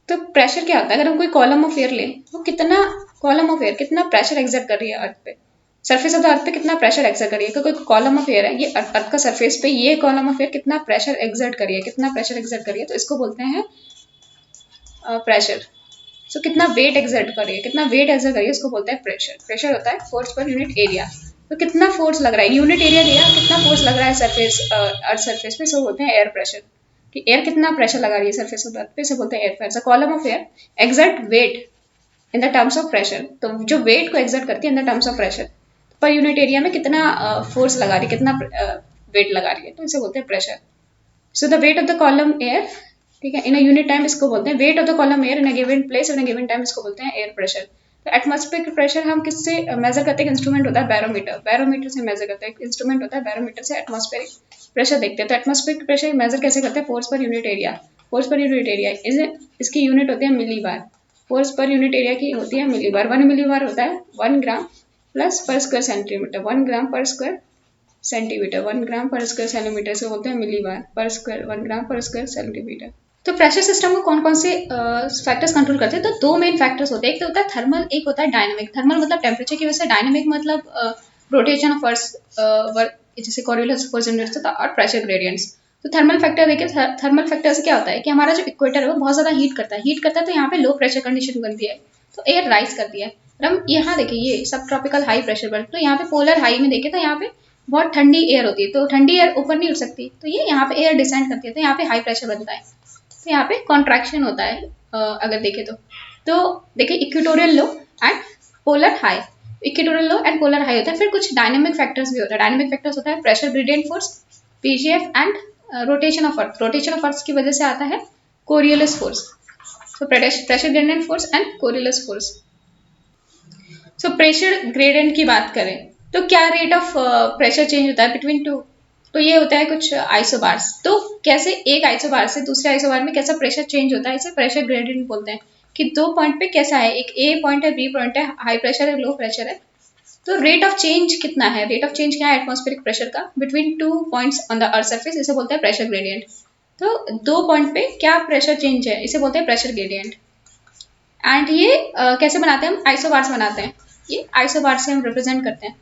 तो प्रेशर क्या होता है, अगर हम कोई कॉलम ऑफ एयर लें, वो कितना कॉलम ऑफ एयर कितना प्रेशर एक्सर्ट कर रही है अर्थ पे, सरफेस ऑफ द अर्थ पे कितना प्रेशर एक्सर्ट कर रही है। कोई कॉलम ऑफ एयर है, ये अर्थ का सरफेस पे ये कॉलम ऑफ एयर कितना प्रेशर एक्सर्ट कर रही है, कितना प्रेशर एक्सर्ट कर रही है, तो इसको बोलते हैं प्रेशर। सो कितना वेट एक्सर्ट कर रही है, कितना वेट एक्सर्ट कर रही है, इसको बोलते हैं प्रेशर। प्रेशर होता है फोर्स पर यूनिट एरिया। तो कितना फोर्स लग रहा है, यूनिट एरिया दिया, कितना फोर्स लग रहा है सरफेस अर्थ सरफेस पे, सो बोलते हैं एयर प्रेशर। कि एयर कितना प्रेशर लगा रही है सरफेस ऑफ अर्थ पे, इसे बोलते हैं air pressure. Column of air exert weight in the terms of pressure. तो जो वेट को एक्सर्ट करती है in the terms of pressure, पर यूनिट एरिया में कितना फोर्स लगा रही है, कितना वेट लगा रही है, तो इसे बोलते हैं pressure. So the weight of the column air, ठीक है, इन अ यूनिट टाइम इसको बोलते हैं weight of the column air in a given place in a given time, इसको बोलते हैं एयर प्रेशर। तो एटमॉस्फेरिक प्रेशर हम किससे मेजर करते हैं, इंस्ट्रूमेंट होता है बैरोमीटर, बैरोमीटर से मेजर करते हैं, इंस्ट्रूमेंट होता है बैरोमीटर से एटमॉस्फेरिक प्रेशर देखते हैं। तो एटमॉस्फेरिक प्रेशर मेजर कैसे करते हैं, फोर्स पर यूनिट एरिया, फोर्स पर यूनिट एरिया इसकी यूनिट होती है मिली बार, फोर्स पर यूनिट एरिया की होती है मिली बार। 1 मिली बार होता है 1 ग्राम प्लस पर स्क्वायर सेंटीमीटर, 1 ग्राम पर स्क्वायर सेंटीमीटर, 1 ग्राम पर स्क्वायर सेंटीमीटर से बोलते हैं मिली बार पर स्क्वायर, 1 ग्राम पर स्क्वायर सेंटीमीटर। तो प्रेशर सिस्टम को कौन कौन से फैक्टर्स कंट्रोल करते हैं, तो दो मेन फैक्टर्स होते हैं, एक तो होता है थर्मल, एक होता है डायनामिक। थर्मल मतलब टेम्परेचर की वजह से, डायनामिक मतलब रोटेशन ऑफ अर्थ जैसे कोरियोलस फोर्स होता है, और प्रेशर ग्रेडियंट्स। तो थर्मल फैक्टर देखिए, थर्मल फैक्टर से क्या होता है कि हमारा जो इक्वेटर है वो बहुत ज़्यादा हीट करता है, तो यहाँ पे लो प्रेशर कंडीशन बनती है, तो एयर राइज करती है। और हम यहाँ देखिए ये सब ट्रॉपिकल हाई प्रेशर पर, तो यहाँ पे पोलर हाई में देखें तो यहाँ पे बहुत ठंडी एयर होती है, तो ठंडी एयर ऊपर नहीं उठ सकती, तो ये यहाँ पे एयर डिसेंड करती है, तो यहाँ पे हाई प्रेशर बनता है, तो यहाँ पे कॉन्ट्रैक्शन होता है अगर देखें तो देखिए equatorial low and polar high, equatorial low and polar high होता है। फिर कुछ डायनामिक फैक्टर्स भी होता है, डायनामिक फैक्टर्स होता है pressure gradient force, PGF and rotation of earth. Rotation of earth की वजह से आता है कोरियोलस फोर्स, तो pressure gradient force and Coriolis force. So pressure gradient की बात करें तो क्या रेट ऑफ प्रेशर चेंज होता है बिटवीन टू, तो ये होता है कुछ आइसोबार्स। तो कैसे एक आइसोबार से दूसरे आइसोबार में कैसा प्रेशर चेंज होता है, इसे प्रेशर ग्रेडियंट बोलते हैं। कि दो पॉइंट पे कैसा है, एक ए पॉइंट है, बी पॉइंट है, हाई प्रेशर है, लो प्रेशर है, तो रेट ऑफ चेंज कितना है, रेट ऑफ चेंज क्या है एटमॉस्फेरिक प्रेशर का between two points on the earth surface, इसे बोलते हैं प्रेशर ग्रेडियंट। तो दो पॉइंट पे क्या प्रेशर चेंज है, इसे बोलते हैं प्रेशर ग्रेडियंट। एंड ये कैसे बनाते हैं, हम आइसोबार्स बनाते हैं, ये आइसोबार से हम रिप्रेजेंट करते हैं।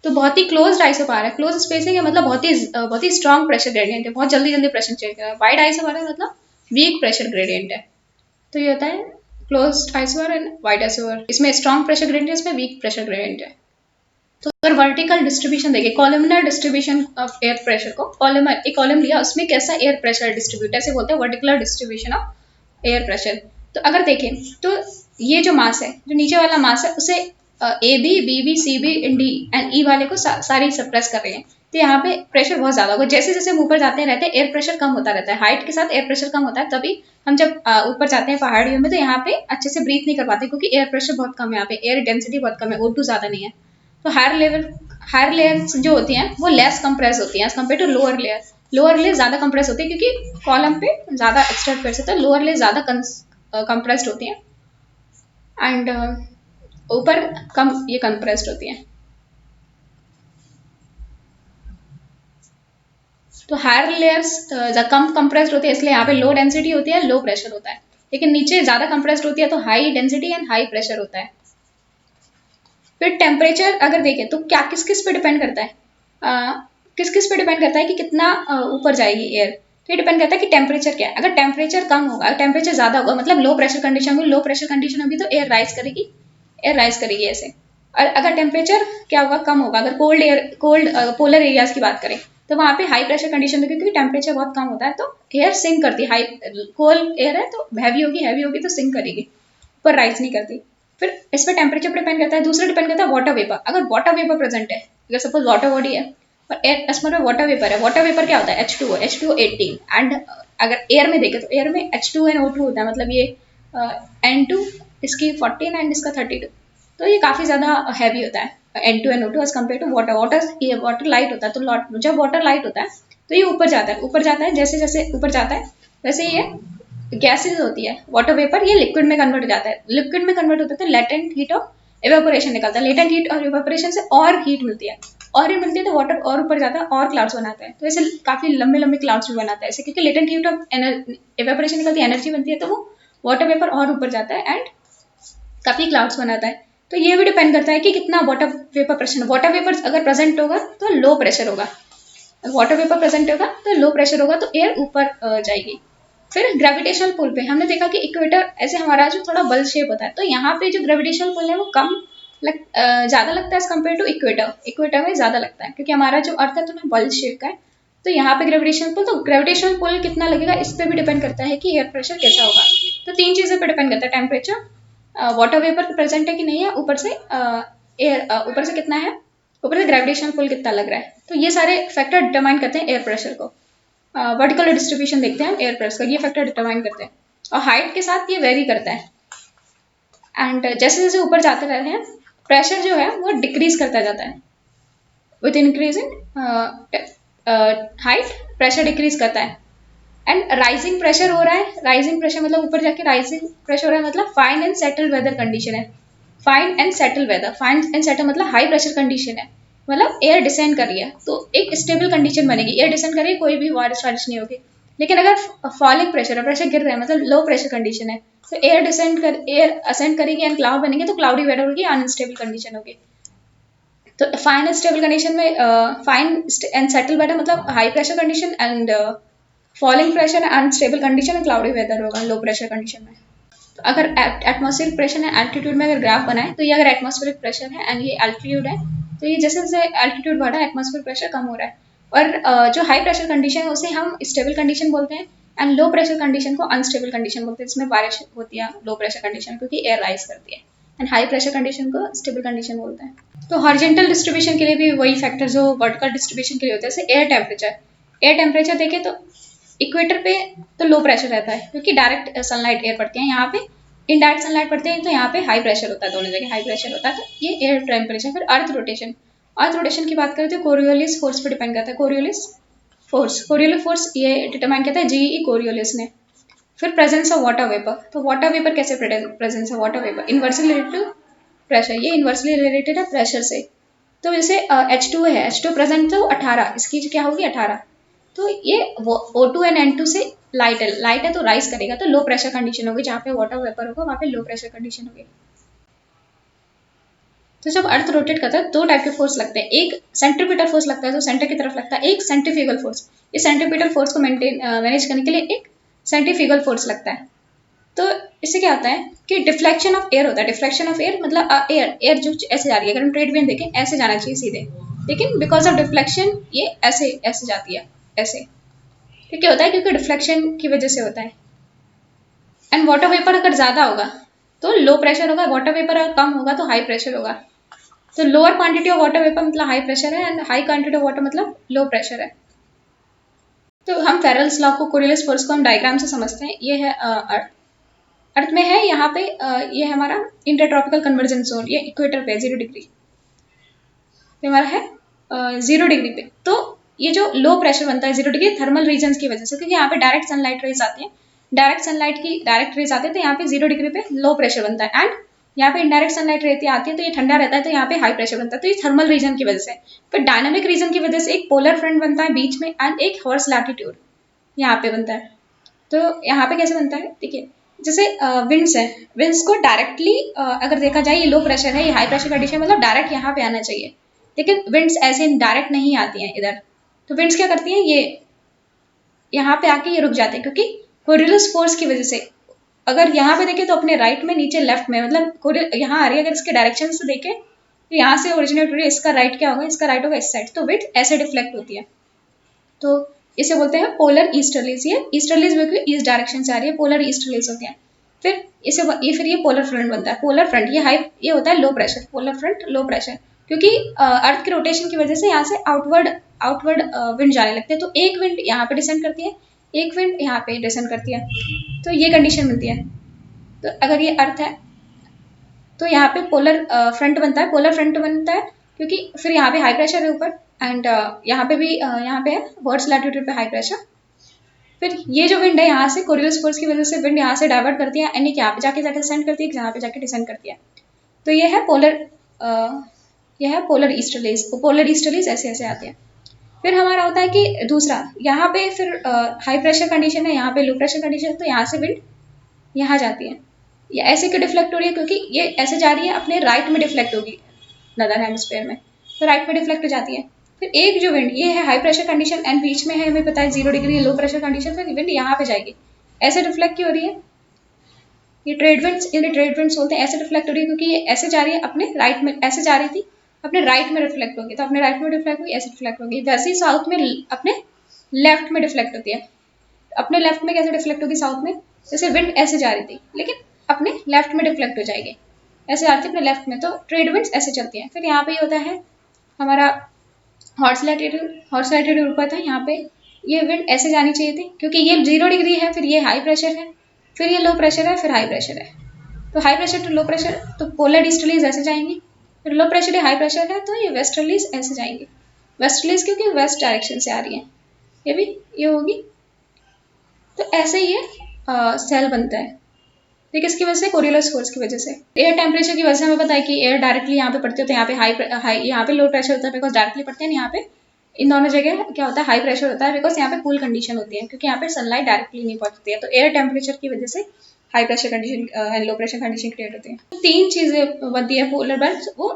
तो बहुत ही क्लोज आइसोबार है, क्लोज स्पेसिंग है, मतलब बहुत ही स्ट्रॉन्ग प्रेशर ग्रेडियंट है, बहुत जल्दी जल्दी प्रेशर चेंज है। वाइड आइसोबार है मतलब वीक प्रेशर ग्रेडियंट है। तो ये होता है close isobar and wide isobar, इसमें स्ट्रॉन्ग प्रेशर ग्रेडियंट है, इसमें वीक प्रेशर ग्रेडियंट है। तो अगर वर्टिकल डिस्ट्रीब्यूशन देखिए, columnar distribution of air pressure को, कॉलमर एक कॉलम लिया, उसमें कैसा एयर प्रेशर डिस्ट्रीब्यूट, ऐसे बोलते हैं वर्टिकुलर डिस्ट्रीब्यूशन ऑफ एयर प्रेशर। तो अगर देखें तो ये जो मास है, जो नीचे वाला मास है, उसे A B B B C B D and E वाले को सारी सप्रेस कर रहे हैं, तो यहाँ पे प्रेशर बहुत ज्यादा होगा। जैसे जैसे हम ऊपर जाते रहते हैं एयर प्रेशर कम होता रहता है, हाइट के साथ एयर प्रेशर कम होता है, तभी हम जब ऊपर जाते हैं पहाड़ियों में तो यहाँ पे अच्छे से ब्रीथ नहीं कर पाते, क्योंकि एयर प्रेशर बहुत कम है, यहाँ पे एयर डेंसिटी बहुत कम है, O2 ज्यादा नहीं है। तो हायर लेयर्स जो होती हैं वो लेस कंप्रेस होती हैं as compare to lower layer. Lower layer ज्यादा कंप्रेस होती है क्योंकि कॉलम पे ज्यादा एक्स्ट्रा प्रेशर होता है, लोअर लेयर ज्यादा कंप्रेस्ड होती है एंड ऊपर कम ये कंप्रेस्ड होती है। तो हायर लेयर्स कम कंप्रेस्ड होती है, इसलिए यहाँ पे लो डेंसिटी होती है, लो प्रेशर होता है, लेकिन नीचे ज्यादा कंप्रेस्ड होती है तो high density and high pressure होता है। फिर टेम्परेचर अगर देखें तो क्या किस किस पे डिपेंड करता है, किस किस पे डिपेंड करता है कि कितना ऊपर जाएगी एयर, तो ये डिपेंड करता है कि टेम्परेचर क्या है। अगर टेम्परेचर कम होगा, अगर टेम्परेचर ज्यादा होगा, मतलब लो प्रेशर कंडीशन में, लो प्रेशर कंडीशन में भी तो एयर राइज करेगी, एयर राइज करेगी ऐसे। और अगर टेम्परेचर क्या होगा, कम होगा, अगर कोल्ड पोलर एरियाज की बात करें तो वहाँ पे हाई प्रेशर कंडीशन में, क्योंकि टेम्परेचर बहुत कम होता है तो एयर सिंक करती है, हाई कोल्ड एयर है तो हैवी होगी तो सिंक करेगी, ऊपर राइज नहीं करती। फिर इस पर टेम्परेचर डिपेंड करता है। दूसरा डिपेंड करता है वाटर वेपर, अगर वाटर वेपर प्रेजेंट है, अगर सपोज वाटर बॉडी है और एयर वाटर वेपर है, वाटर वेपर क्या होता है H2O, H2O18 एंड अगर एयर में देखें तो एयर में H2 एंड O2 होता है, मतलब ये N2 इसकी 14 एंड इसका 32, तो ये काफ़ी ज़्यादा हैवी होता है N2 and O2 as compare to water light होता है। तो जब वाटर लाइट होता है तो ये ऊपर जाता है, जैसे जैसे ऊपर जाता है वैसे ये गैसेज होती है, वाटर वेपर ये लिक्विड में कन्वर्ट हो जाता है, लिक्विड में कन्वर्ट होता है तो लेटेंट हीट ऑफ एवेपोरेशन निकलता है, लेटेंट हीट और एवेपोरेशन से और हीट मिलती है, और ये मिलती है तो वाटर और ऊपर जाता है और क्लाउड्स बनाता है, तो ऐसे काफी लंबे लंबे क्लाउड्स भी बनाता है ऐसे, क्योंकि लेटेंट हीट ऑफ एवेपोरेशन निकलती एनर्जी बनती है, तो वो वाटर वेपर और ऊपर जाता है एंड काफी क्लाउड्स बनाता है। तो ये भी डिपेंड करता है कि कितना water vapour pressure, water vapour अगर प्रेजेंट होगा तो लो प्रेशर होगा, वाटर वेपर प्रेजेंट होगा तो लो प्रेशर होगा, तो एयर ऊपर जाएगी। फिर ग्रेविटेशनल पुल पे हमने देखा कि इक्वेटर ऐसे हमारा जो थोड़ा बल शेप होता है, तो यहाँ पे जो ग्रेविटेशनल पुल है वो कम ज़्यादा लगता है as compare to equator, equator में ज़्यादा लगता है क्योंकि हमारा जो अर्थ है थोड़ा बल शेप का है। तो यहाँ पे ग्रेविटेशनल पुल, तो ग्रेविटेशनल पुल कितना लगेगा इस पर भी डिपेंड करता है कि एयर प्रेशर कैसा होगा। तो 3 चीज़ों पर डिपेंड करता है, टेम्परेचर, वाटर वेपर प्रेजेंट है कि नहीं है, ऊपर से एयर, ऊपर से कितना है, ऊपर से ग्रेविटेशनल पुल कितना लग रहा है। तो ये सारे फैक्टर डिटरमाइन करते हैं एयर प्रेशर को। वर्टिकल डिस्ट्रीब्यूशन देखते हैं हम एयर प्रेशर का, ये फैक्टर डिटरमाइन करते हैं और हाइट के साथ ये वेरी करता है। एंड जैसे जैसे ऊपर जाते रहते हैं प्रेशर जो है वो डिक्रीज करता जाता है, with increase in height pressure decrease करता है। एंड राइजिंग प्रेशर हो रहा है, राइजिंग प्रेशर मतलब ऊपर जाके राइजिंग प्रेशर हो रहा है, मतलब fine and settle weather condition है। Fine and settle weather, fine and settle मतलब हाई प्रेशर कंडीशन है, मतलब एयर डिसेंड कर रही है तो एक स्टेबल कंडीशन बनेगी, एयर डिसेंड कर रही है कोई भी बारिश वारिश नहीं होगी। लेकिन अगर फॉलिंग प्रेशर है, प्रेशर गिर रहा है मतलब लो प्रेशर कंडीशन है, तो एयर असेंड करेगी एंड क्लाउड बनेंगे, तो क्लाउडी वेदर होगी, अनस्टेबल कंडीशन होगी। तो फाइन एंड स्टेबल कंडीशन में फाइन एंड सेटल वेदर मतलब high pressure condition, and falling pressure unstable condition and cloudy weather होगा लो प्रेशर कंडीशन में। तो अगर एटमॉस्फेरिक प्रेशर है एल्टीट्यूड में अगर ग्राफ बनाए, तो ये अगर एटमॉस्फेरिक प्रेशर है एंड ये एल्टीट्यूड है, तो ये जैसे जैसे एल्टीट्यूड बढ़ा है एटमॉस्फेरिक प्रेशर कम हो रहा है। और जो हाई प्रेशर कंडीशन है उसे हम स्टेबल कंडीशन बोलते हैं, एंड लो प्रेशर कंडीशन को अनस्टेबल कंडीशन बोलते हैं, जिसमें बारिश होती है लो प्रेशर कंडीशन क्योंकि एयर राइज करती है, एंड हाई प्रेशर कंडीशन को स्टेबल कंडीशन बोलते हैं। तो हॉरिजॉन्टल डिस्ट्रीब्यूशन के लिए भी वही फैक्टर जो वर्टिकल डिस्ट्रीब्यूशन के लिए होता है, जैसे एयर टेम्परेचर, एयर टेम्परेचर देखें तो इक्वेटर पे तो लो प्रेशर रहता है क्योंकि डायरेक्ट सनलाइट एयर पड़ती है, यहाँ पे इनडायरेक्ट सनलाइट पड़ते हैं, तो यहाँ पे हाई प्रेशर होता है, दोनों जगह हाई प्रेशर होता है, तो ये एयर टेम्परेचर। फिर अर्थ रोटेशन, अर्थ रोटेशन की बात करें तो कोरियोलिस फोर्स पे डिपेंड करता है, कोरियोलिस फोर्स ये डिटरमाइन करता है जीई कोरियोलिस ने। फिर प्रेजेंस ऑफ वाटर वेपर, तो वाटर वेपर कैसे presence of water vapour inversely related to pressure, ये इन्वर्सली रिलेटेड है प्रेशर से। तो जैसे H2 है, H2 प्रेजेंट तो 18, इसकी क्या होगी 18, तो ये O2 एंड N2 से लाइट है तो राइज करेगा, तो लो प्रेशर कंडीशन होगी, जहाँ पे वाटर वेपर होगा वहाँ पे लो प्रेशर कंडीशन होगी। तो जब अर्थ रोटेट करता है 2 टाइप के फोर्स लगते हैं, एक सेंट्रीपिटल फोर्स लगता है जो सेंटर की तरफ लगता है, एक सेंट्रीफ्यूगल फोर्स। इस सेंट्रीपिटल फोर्स को मैनेज करने के लिए एक सेंट्रीफ्यूगल फोर्स लगता है। तो इससे क्या होता है कि डिफ्लेक्शन ऑफ एयर होता है, डिफ्लेक्शन ऑफ एयर मतलब एयर जो ऐसे जा रही है, अगर हम ट्रेड विंड देखें ऐसे जाना चाहिए सीधे, लेकिन बिकॉज ऑफ डिफ्लेक्शन ये ऐसे ऐसे जाती है ऐसे, तो क्या होता है क्योंकि डिफ्लेक्शन की वजह से होता है। एंड वाटर वेपर अगर ज़्यादा होगा तो लो प्रेशर होगा, वाटर वेपर अगर कम होगा तो हाई प्रेशर होगा। तो lower quantity of water vapour मतलब हाई प्रेशर है, and high quantity of water मतलब लो प्रेशर है। तो हम फेरल्स लॉ को, कोरियोलिस फोर्स को हम डायग्राम से समझते हैं। ये है अर्थ में है, यहाँ पे ये है हमारा इंटरट्रॉपिकल कन्वर्जेंस जोन, ये इक्वेटर पे 0 डिग्री पे हमारा है 0 डिग्री पे। तो ये जो लो प्रेशर बनता है 0 डिग्री थर्मल रीजन्स की वजह से, क्योंकि यहाँ पे डायरेक्ट सनलाइट रेज आती है, डायरेक्ट सनलाइट की डायरेक्ट रेज आती है, तो यहाँ पे 0 डिग्री पे लो प्रेशर बनता है। एंड यहाँ पे इनडायरेक्ट सनलाइट रहती आती है तो ये ठंडा रहता है, तो यहाँ पे हाई प्रेशर बनता है, तो ये थर्मल रीजन की वजह से। फिर डायनामिक रीजन की वजह से एक पोलर फ्रंट बनता है बीच में, एंड एक हॉर्स लैटिट्यूड यहाँ पे बनता है। तो यहाँ पे कैसे बनता है देखिए, जैसे विंड्स है, विंड्स को डायरेक्टली अगर देखा जाए, ये लो प्रेशर है, ये हाई प्रेशर कंडीशन मतलब डायरेक्ट यहाँ पे आना चाहिए, लेकिन विंड्स ऐसे डायरेक्ट नहीं आती हैं इधर। तो विंड्स क्या करती हैं, ये यहाँ पे आके ये रुक जाते हैं क्योंकि कोरियोलिस फोर्स की वजह से। अगर यहाँ पे देखें तो अपने राइट में, नीचे लेफ्ट में, मतलब यहाँ आ रही है, अगर इसके डायरेक्शन से देखें तो यहाँ से ओरिजिनेट हो रही है, इसका राइट क्या होगा, इसका राइट होगा इस साइड, तो विंड ऐसे डिफ्लेक्ट होती है। तो इसे बोलते हैं पोलर ईस्टर्लीज, ये ईस्टर्लीज क्योंकि ईस्ट डायरेक्शन से आ रही है, पोलर ईस्टर्लीज होते हैं। फिर ये पोलर फ्रंट बनता है, पोलर फ्रंट ये होता है low pressure, polar front low pressure, क्योंकि अर्थ के रोटेशन की वजह से यहाँ से आउटवर्ड विंड जाने लगते हैं, तो एक विंड यहाँ पे डिसेंड करती है, एक विंड यहाँ पे डिसेंड करती है, तो ये कंडीशन बनती है। तो अगर ये अर्थ है तो यहाँ पे पोलर फ्रंट बनता है, पोलर फ्रंट बनता है क्योंकि फिर यहाँ पे हाई प्रेशर है ऊपर, एंड यहाँ पे भी यहाँ पे है वर्ड्स लैटिट्यूड पे हाई प्रेशर। फिर ये जो विंड है यहाँ से कोरियोलिस फोर्स की वजह से विंड यहाँ से डाइवर्ट करती है, एंड यहाँ पे जाके डिसेंड करती है, यहाँ पे जाके डिसेंड करती है। तो ये है पोलर यह है पोलर ईस्टर्लीज। पोलर ईस्टर्लीज ऐसे ऐसे आते हैं। फिर हमारा होता है कि दूसरा, यहाँ पे फिर हाई प्रेशर कंडीशन है, यहाँ पे लो प्रेशर कंडीशन है, तो यहाँ से विंड यहाँ जाती है। ये ऐसे क्यों डिफ्लेक्ट हो रही है? क्योंकि ये ऐसे जा रही है, अपने राइट में डिफ्लेक्ट होगी नदर हेमिस्फेयर में, तो राइट में डिफ्लेक्ट हो जाती है। फिर एक जो विंड, ये है हाई प्रेशर कंडीशन एंड बीच में है, हमें पता है 0 डिग्री लो प्रेशर कंडीशन, फिर विंड यहाँ पे जाएगी। ऐसे डिफ्लेक्ट क्यों हो रही है? ये ट्रेड विंड्स, इन्हें ट्रेड विंड्स बोलते हैं। ऐसे डिफ्लेक्ट हो रही है क्योंकि ये ऐसे जा रही है, अपने राइट में ऐसे जा रही थी, अपने राइट में रिफ्लेक्ट होगी, तो अपने राइट में डिफ्लेक्ट होगी, ऐसे डिफ्लेक्ट होगी। वैसे ही साउथ में अपने लेफ्ट में डिफ्लेक्ट होती है। अपने लेफ्ट में कैसे डिफ्लेक्ट होगी साउथ में? जैसे विंड ऐसे जा रही थी, लेकिन अपने लेफ्ट में डिफ्लेक्ट हो जाएगी, ऐसे आती है अपने लेफ्ट में, तो ट्रेड विंड्स ऐसे चलती हैं। फिर यहाँ पे होता है हमारा हॉर्स लैटिट्यूड ऊपर था, यहाँ पे ये विंड ऐसे जानी चाहिए थी, क्योंकि ये 0 डिग्री है, फिर ये हाई प्रेशर है, फिर ये लो प्रेशर है, फिर हाई प्रेशर है। तो high pressure to low pressure, तो पोलर ईस्टर्लीज ऐसे जाएंगी। फिर लो प्रेशर या हाई प्रेशर है, तो ये वेस्टर्लीज ऐसे जाएंगी। वेस्टर्लीज क्योंकि वेस्ट डायरेक्शन से आ रही है, ये भी ये होगी। तो ऐसे ये सेल बनता है। ठीक है, इसकी वजह से कोरियोलिस फोर्स की वजह से, एयर टेम्परेचर की वजह से हमें पता है कि एयर डायरेक्टली यहाँ पे पड़ती है, तो यहाँ पे हाई यहाँ पे लो प्रेशर होता है बिकॉज डायरेक्टली पड़ते हैं। यहाँ पे इन दोनों जगह क्या होता है, हाई प्रेशर होता है बिकॉज यहाँ पे कूल कंडीशन होती है, क्योंकि यहाँ पे सनलाइट डायरेक्टली नहीं पहुंचती है। तो एयर टेम्परेचर की वजह से high pressure condition and low pressure condition create होती है। 3 चीजें बनती है पोलर बेल्ट, वो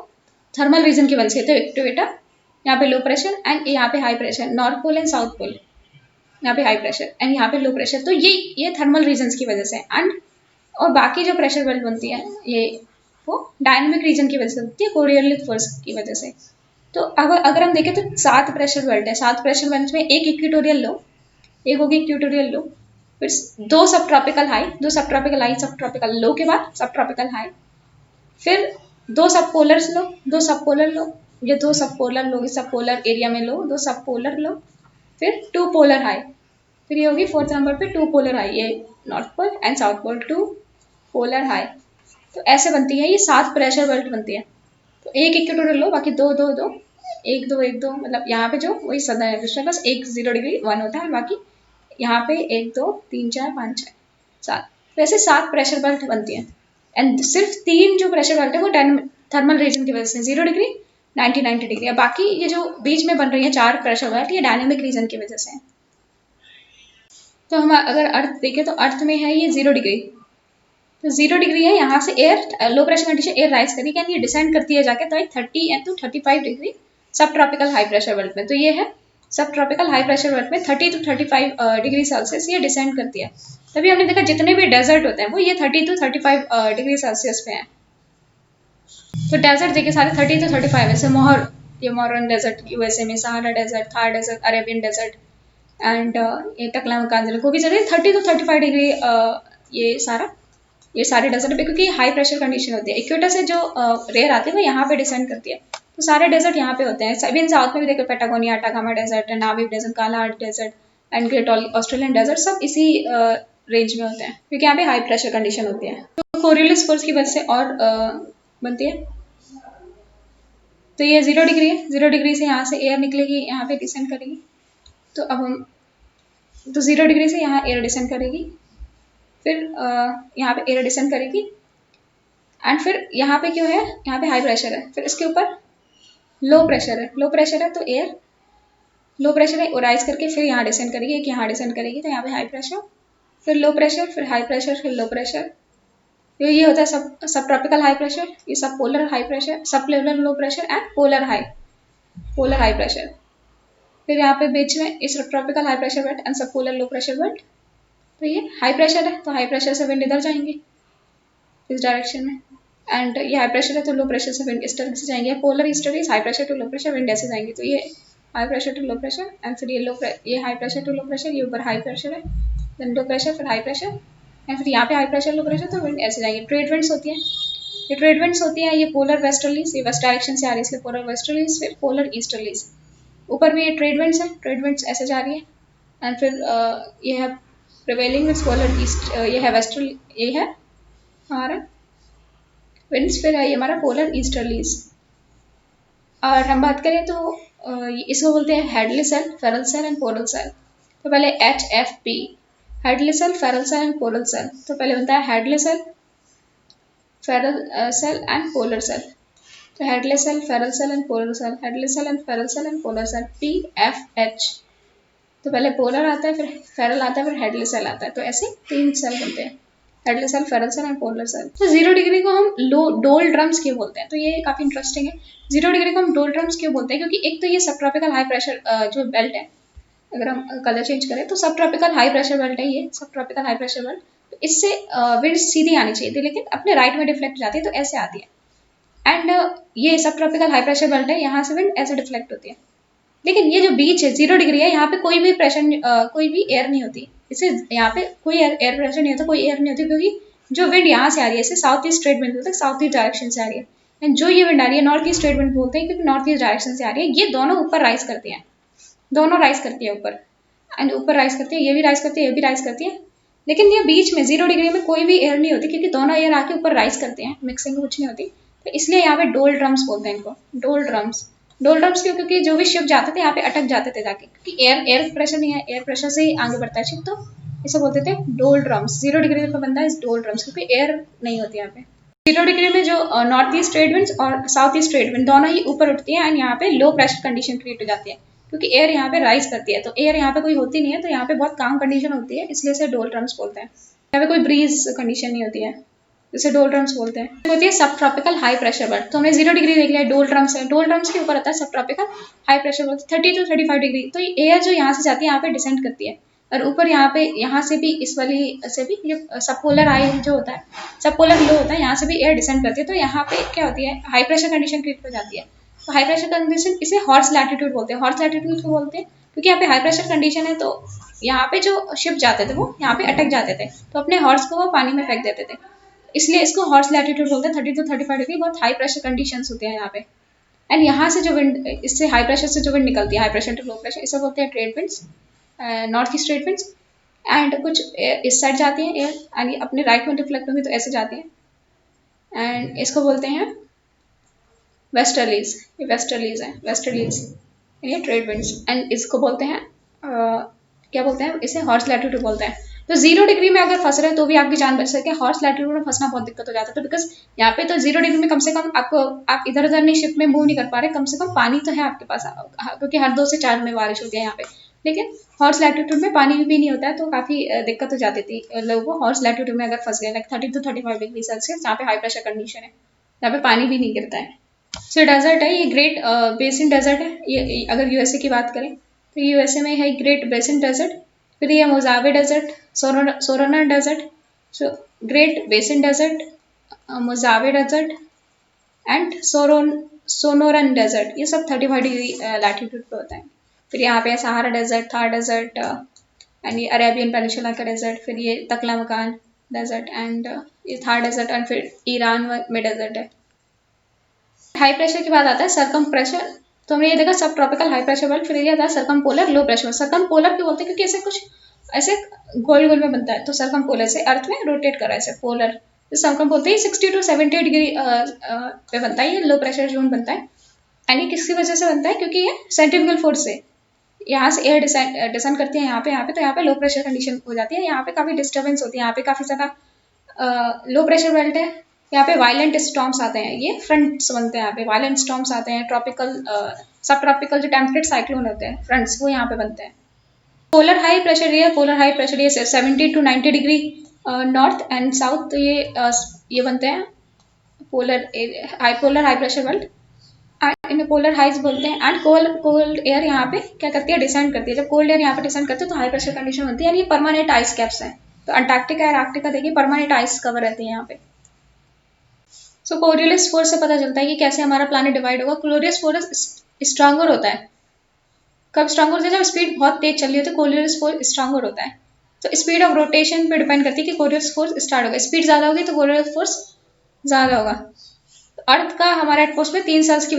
थर्मल रीजन की वजह से। तो बेटा यहाँ पे लो प्रेशर एंड यहाँ पे high pressure, north pole and south pole, यहाँ पे हाई प्रेशर एंड यहाँ पे लो प्रेशर, तो ये थर्मल रीजन की वजह से। एंड और बाकी जो प्रेशर बेल्ट बनती है ये वो डायनेमिक रीजन की वजह से बनती है, कोरियोलिस फोर्स की वजह से। तो अब अगर हम देखें तो 7 प्रेशर बेल्ट है। 7 प्रेशर बेल्ट में एक इक्वेटोरियल लो, एक होगी इक्वेटोरियल लो, फिर 2 सब ट्रॉपिकल हाई, 2 सब ट्रॉपिकल हाई, सब ट्रॉपिकल लो के बाद सब ट्रॉपिकल हाई, फिर 2 सब पोलर लो, 2 सब पोलर लो, ये 2 सब पोलर लो, सब पोलर एरिया में लो, 2 सब पोलर लो, फिर 2 पोलर हाई, फिर ये होगी 4th नंबर पे 2 पोलर हाई, ये north pole and south pole 2 polar high. तो ऐसे बनती है ये 7 प्रेशर बेल्ट बनती है। तो एक इक्वेटोरियल लो, बाकी 2 2 2 1 2 1 2, मतलब यहाँ पे जो वही सदर्न हेमिस्फीयर बस 1 0 डिग्री 1 होता है, बाकी यहाँ पे 1 2 3 4 5 6 7, तो ऐसे 7 प्रेशर बेल्ट बनती है। एंड सिर्फ 3 जो प्रेशर बेल्ट है वो थर्मल रीजन की वजह से 0 डिग्री 90 डिग्री है। बाकी ये जो बीच में बन रही है 4 प्रेशर बेल्ट, ये डायनेमिक रीजन की वजह से है। तो हम अगर अर्थ देखें तो अर्थ में है ये 0 डिग्री, तो 0 डिग्री है, यहाँ से air low pressure condition air rise करेगी एंड ये डिसेंड करती है जाके, तो 30 एंड टू 35 डिग्री सब ट्रॉपिकल हाई प्रेशर बेल्ट में। तो ये है सब ट्रॉपिकल हाई प्रेशर बेल्ट में 30 to 35 डिग्री सेल्सियस ये डिसेंड करती है। तभी हमने देखा जितने भी डेजर्ट होते हैं वो ये 30 to 35 डिग्री सेल्सियस पे हैं। तो डेजर्ट देखिए सारे 30 to 35, जैसे मोहर, ये मोरन डेजर्ट यूएसए में, Sahara desert, Thar desert, Arabian desert and ये टकला मकान को भी चलिए 30 to 35 डिग्री, ये सारे डेजर्ट पे, क्योंकि हाई प्रेशर कंडीशन होती है। इक्वेटर से जो रेयर आती है वो यहाँ पे डिसेंड करती है, तो सारे डेजर्ट यहाँ पे होते हैं। इवन साउथ में भी देखो Patagonia, Atacama desert, Namib desert, Kalahari desert and Great Australian Desert, सब इसी रेंज में होते हैं क्योंकि यहाँ पे हाई प्रेशर कंडीशन होती है। तो कोरियोलिस फोर्स की वजह से और बनती है। तो ये 0 डिग्री है, 0 डिग्री से यहाँ से एयर निकलेगी, यहाँ पे डिसेंड करेगी। तो अब हम तो 0 डिग्री से यहाँ एयर डिसेंड करेगी, फिर यहाँ पे एयर डिसेंड करेगी एंड फिर यहाँ पे क्यों है, यहाँ पे हाई प्रेशर है, फिर इसके ऊपर लो प्रेशर है, लो प्रेशर है तो एयर लो प्रेशर है राइज करके फिर यहाँ डिसेंड करेगी, एक यहाँ डिसेंड करेगी, तो यहाँ पे हाई प्रेशर, फिर लो प्रेशर, फिर हाई प्रेशर, फिर लो प्रेशर। तो ये होता है सब ट्रॉपिकल हाई प्रेशर, ये सब पोलर हाई प्रेशर, सब polar low pressure and polar high pressure. फिर यहाँ पे बीच में इस tropical high pressure belt and सब पोलर लो प्रेशर बेल्ट। तो ये हाई प्रेशर है, तो हाई प्रेशर से विंड इधर जाएंगे इस डायरेक्शन में, एंड ये हाई प्रेशर है तो लो प्रेशर से विंड इस तरह से जाएंगे। Polar easterlies, high pressure to low pressure, wind ऐसे जाएंगे। तो ये high pressure to low pressure and फिर ये high pressure to low pressure, ये ऊपर हाई प्रेशर है, देन लो प्रेशर, फिर हाई प्रेशर एंड फिर यहाँ पे हाई प्रेशर लो प्रेशर, तो विंड ऐसे जाएंगे। ट्रेड विंड्स होती है, ये ट्रेड विंड्स होती है, ये पोलर वेस्टर्लीज, ये वेस्ट डायरेक्शन से आ रही है इसलिए पोलर वेस्टर्लीज, फिर पोलर ईस्टर्लीज। ऊपर में ये ट्रेड विंड्स है, ट्रेड विंड्स ऐसे जा रही है एंड फिर ये है प्रिवेलिंग विंड्स पोलर ईस्ट, ये है वेस्टर्ली, ये है हमारा विंड्स, फिर है ये हमारा पोलर ईस्टर्लीज। और हम बात करें तो इसको बोलते हैं Hadley cell, Ferrel cell and polar cell. तो पहले HFP, Hadley cell, Ferrel cell and polar cell. तो पहले बनता है Hadley cell, Ferrel cell and polar cell. तो Hadley's cell, Ferrel cell and polar cell, headless cell and Ferrel cell and polar cell, PFH। तो पहले polar आता है, फिर फेरल आता है, फिर हेडलेस सेल आता है। तो ऐसे 3 सेल बनते हैं, Hadley cell, Ferrel cell and polar cell. तो 0 डिग्री को हम डोल ड्रम्स क्यों बोलते हैं? तो ये काफी इंटरेस्टिंग है। 0 डिग्री को हम डोल ड्रम्स क्यों बोलते हैं? क्योंकि एक तो ये सब ट्रॉपिकल हाई प्रेशर जो बेल्ट है, अगर हम कलर चेंज करें तो सब ट्रॉपिकल हाई प्रेशर बेल्ट है ये, सब ट्रॉपिकल हाई प्रेशर बेल्ट। तो इससे विंड सीधी आनी चाहिए थी, लेकिन अपने राइट में डिफ्लेक्ट जाती है, तो ऐसे आती है। एंड ये सब ट्रॉपिकल हाई प्रेशर बेल्ट है, यहाँ से विंड ऐसे डिफ्लेक्ट होती है। लेकिन ये जो बीच है 0 डिग्री है, यहाँ पे कोई भी प्रेशर, कोई भी एयर नहीं होती, इसे यहाँ पे कोई एयर प्रेशर नहीं होता, कोई एयर नहीं होती, क्योंकि जो विंड यहाँ से आ रही है, इसे साउथ ईस्ट ट्रेड विंड बोलते हैं, साउथ ईस्ट डायरेक्शन से आ रही है। एंड जो ये विंड आ रही है नॉर्थ ईस्ट ट्रेड विंड बोलते हैं, क्योंकि नॉर्थ ईस्ट डायरेक्शन से आ रही है। ये दोनों ऊपर राइज करती है, दोनों राइज करती है ऊपर, एंड ऊपर राइज करती है, ये भी राइज करती है, ये भी राइज करती है। लेकिन ये बीच में 0 डिग्री में कोई भी एयर नहीं होती, क्योंकि दोनों एयर आके ऊपर राइज करते हैं, मिक्सिंग कुछ नहीं होती। तो इसलिए यहाँ पे डोल ड्रम्स बोलते हैं इनको, डोल ड्रम्स। डोल ड्रम्स क्यों? क्योंकि जो भी शिप जाते थे यहाँ पे अटक जाते थे जाके, क्योंकि एयर प्रेशर नहीं है, एयर प्रेशर से ही आगे बढ़ता है शिप। तो इसे बोलते थे डोल ड्रम्स। 0 डिग्री पे बनता है डोल ड्रम्स, क्योंकि एयर नहीं होती यहाँ पे। 0 डिग्री में जो नॉर्थ ईस्ट ट्रेड विंड्स और साउथ ईस्ट ट्रेड विंड दोनों ही ऊपर उठती है, एंड यहाँ पे लो प्रेशर कंडीशन क्रिएट हो जाती है, क्योंकि एयर यहाँ पे राइज करती है। तो एयर यहाँ पे कोई होती नहीं है, तो यहाँ पे बहुत काम कंडीशन होती है, इसलिए इसे डोल ड्रम्स बोलते हैं। यहाँ पे कोई ब्रीज कंडीशन नहीं होती है, इसे डोल ड्रम्स बोलते हैं। होती है सब ट्रॉपिकल हाई प्रेशर बेल्ट। तो हमने 0 डिग्री देख लिया, डोल ड्रम्स है। डोल ड्रम्स के ऊपर आता है सब tropical high pressure belt, 30 to 35 degree. तो ये एयर जो यहाँ से जाती है यहाँ पे डिसेंड करती है, और ऊपर यहाँ से भी, इस वाली से भी, ये सब पोलर हाई जो होता है, सब पोलर लो होता है, यहाँ से भी एयर डिसेंड करती है। तो यहाँ पे क्या होती है, हाई प्रेशर कंडीशन क्रिएट हो जाती है। तो हाई प्रेशर कंडीशन, इसे हॉर्स लैटिट्यूड बोलते हैं। हॉर्स लैटिट्यूड क्यों बोलते हैं? क्योंकि यहाँ पे हाई प्रेशर कंडीशन है, तो यहाँ पे जो शिप जाते थे वो यहाँ पे अटक जाते थे, तो अपने हॉर्स को वो पानी में फेंक देते थे, इसलिए इसको हॉर्स लैटिट्यूड बोलते हैं। 30 to 35 डिग्री बहुत हाई प्रेशर कंडीशंस होते हैं यहाँ पे। एंड यहाँ से जो विंड, इससे हाई प्रेशर से जो विंड निकलती है, high pressure to low pressure, इसे बोलते हैं trade winds, north east trade winds. And कुछ इस साइड जाती है एयर, एंड अपने राइट में डिफ्लेक्ट होंगी, तो ऐसे जाती है। एंड इसको बोलते हैं वेस्टर्लीज, ये वेस्टर्लीज है, वेस्टर्लीज ये ट्रेड विंड्स। एंड इसको बोलते हैं क्या बोलते हैं, इसे हॉर्स लैटिट्यूड बोलते हैं। तो 0 डिग्री में अगर फंस रहे हैं तो भी आपकी जान बच सके, हॉर्स लैटिट्यूड में फंसना बहुत दिक्कत हो जाता है। तो बिकॉज यहाँ पे तो 0 डिग्री में कम से कम आप इधर उधर नहीं, शिप में मूव नहीं कर पा रहे, कम से कम पानी तो है आपके पास, क्योंकि हर 2 से 4 में बारिश होती है यहाँ पे। लेकिन हॉर्स लैटिट्यूड में पानी भी नहीं होता है, तो काफी दिक्कत हो जाती थी लोगों को हॉर्स लैटिट्यूड में अगर फंस गए, लाइक 30 to 35 डिग्री सेल्सियस, जहाँ पे हाई प्रेशर कंडीशन है, यहाँ पे पानी भी नहीं गिरता है। सो डेजर्ट है ये, ग्रेट बेसिन डेजर्ट है ये। अगर यूएसए की बात करें तो यूएसए में है ग्रेट बेसिन डेजर्ट, फिर ये Mojave desert, Sonoran desert, so Great Basin desert, Mojave desert and Sonoran desert, ये सब 35 डिग्री लैटिट्यूड पे होता है। फिर यहाँ पे Sahara desert, Thar desert, and ये अरेबियन पेनिनसुला का डेजर्ट, फिर ये तकला मकान डेजर्ट, एंड ये थार डेजर्ट, एंड फिर ईरान में डेजर्ट है। हाई प्रेशर के बाद आता है सरकम प्रेशर। तो हमने ये देखा सब ट्रॉपिकल हाई प्रेशर बेल्ट, फिर ये आता है सरकम पोलर लो प्रेशर। सरकम पोलर क्यों बोलते हैं? क्योंकि ऐसे कुछ ऐसे गोल गोल में बनता है, तो सरकम पोलर से अर्थ में रोटेट कर रहा है, ऐसे पोलर सरकम बोलते हैं। 60 to 70 डिग्री पे बनता है, ये लो प्रेशर जोन बनता है। एंड ये किसकी वजह से बनता है? क्योंकि ये सेंट्रीफ्यूगल फोर्स से यहाँ से एयर डिसेंड करती है यहाँ पे, तो यहाँ पे लो प्रेशर कंडीशन हो जाती है, यहाँ पे काफी डिस्टर्बेंस होती है, यहाँ पे काफी ज्यादा लो प्रेशर बेल्ट है, यहाँ पे वायलेंट स्टॉर्म्स आते हैं, ये फ्रंट्स बनते हैं यहाँ पे, वायलेंट स्टॉर्म्स आते हैं, ट्रॉपिकल सब ट्रॉपिकल जो टेम्परेट साइक्लोन होते हैं फ्रंट्स, वो यहाँ पे बनते हैं। पोलर हाई प्रेशर ये, पोलर हाई प्रेशर ये 70 to 90 degree north and south, तो ये बनते हैं पोलर हाई प्रेशर बेल्ट, इन्हें पोलर हाइज बोलते हैं। एंड कोल्ड एयर यहाँ पे क्या करती है, डिसेंड करती है। जब कोल्ड एयर यहाँ पे डिसेंड करती है तो हाई प्रेशर कंडीशन बनती है, यानी ये परमानेंट आइस कैप्स हैं। तो अंटार्कटिका और आर्कटिका देखिए परमानेंट आइस कवर रहती है यहाँ पे। सो कोरियोलिस फोर्स से पता चलता है कि कैसे हमारा प्लैनेट डिवाइड होगा। कोरियोलिस फोर्स स्ट्रांगर होता है, कब स्ट्रांगर होता है? जब स्पीड बहुत तेज चल रही होती है, कोरियोलिस फोर्स स्ट्रांगर होता है। तो स्पीड ऑफ रोटेशन पे डिपेंड करती है कि कोरियोलिस फोर्स स्टार्ट होगा, स्पीड ज्यादा होगी तो कोरियोलिस फोर्स ज्यादा होगा। अर्थ का हमारा एटमॉस्फेयर 3 सेल्स की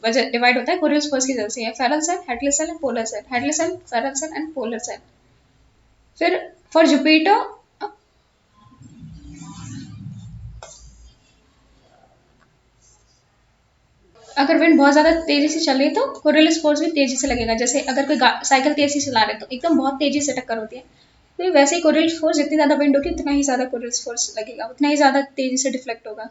वजह डिवाइड होता है कोरियोलिस फोर्स की वजह से, Ferrel cell, headless cell and polar cell, headless cell, Ferrel cell and polar cell. फिर फॉर जुपिटर अगर विंड बहुत ज्यादा तेजी से चले तो कोरियोलिस फोर्स भी तेजी से लगेगा। जैसे अगर कोई साइकिल तेजी से चला रहे तो एकदम बहुत तेजी से टक्कर होती है, तो वैसे ही कोरियोलिस फोर्स जितनी ज्यादा विंड होगी उतना ही ज्यादा कोरियोलिस फोर्स लगेगा, उतना ही ज्यादा तेजी से डिफ्लेक्ट होगा।